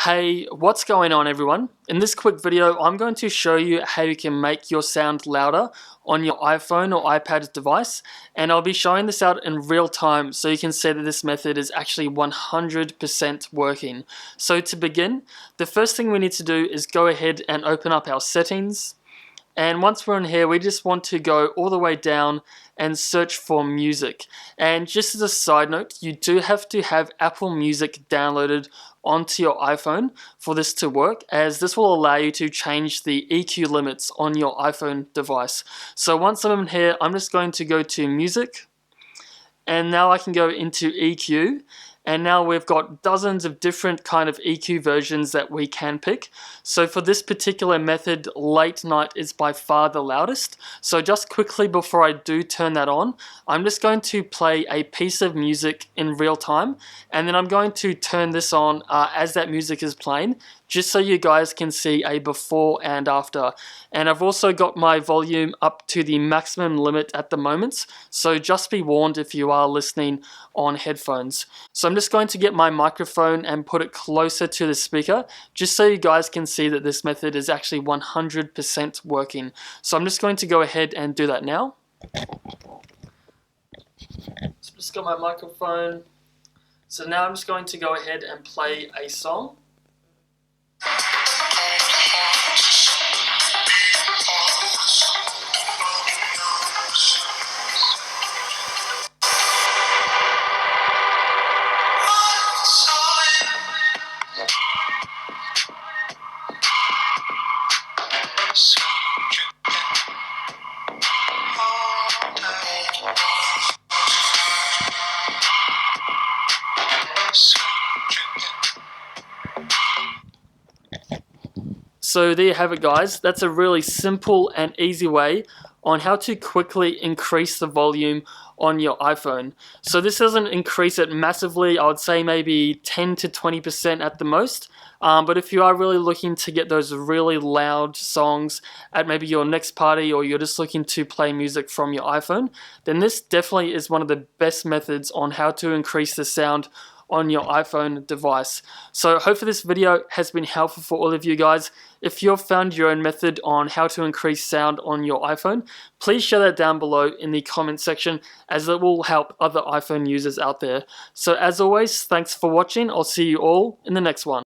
Hey, what's going on everyone? In this quick video, I'm going to show you how you can make your sound louder on your iPhone or iPad device, and I'll be showing this out in real time so you can see that this method is actually 100% working. So to begin, the first thing we need to do is go ahead and open up our settings. And once we're in here, we just want to go all the way down and search for music. And just as a side note, you do have to have Apple Music downloaded onto your iPhone for this to work, as this will allow you to change the EQ limits on your iPhone device. So once I'm in here, I'm just going to go to Music, and now I can go into EQ. And now we've got dozens of different kind of EQ versions that we can pick. So for this particular method, late night is by far the loudest. So just quickly before I do turn that on, I'm just going to play a piece of music in real time. And then I'm going to turn this on as that music is playing, just so you guys can see a before and after. And I've also got my volume up to the maximum limit at the moment, so just be warned if you are listening on headphones. So I'm just going to get my microphone and put it closer to the speaker, just so you guys can see that this method is actually 100% working. So I'm just going to go ahead and do that now. So just got my microphone. So now I'm just going to go ahead and play a song. So there you have it guys, that's a really simple and easy way on how to quickly increase the volume on your iPhone. So this doesn't increase it massively, I would say maybe 10 to 20% at the most. But if you are really looking to get those really loud songs at maybe your next party, or you're just looking to play music from your iPhone, then this definitely is one of the best methods on how to increase the sound on your iPhone device. So hopefully this video has been helpful for all of you guys. If you've found your own method on how to increase sound on your iPhone, please share that down below in the comment section, as it will help other iPhone users out there. So as always, thanks for watching. I'll see you all in the next one.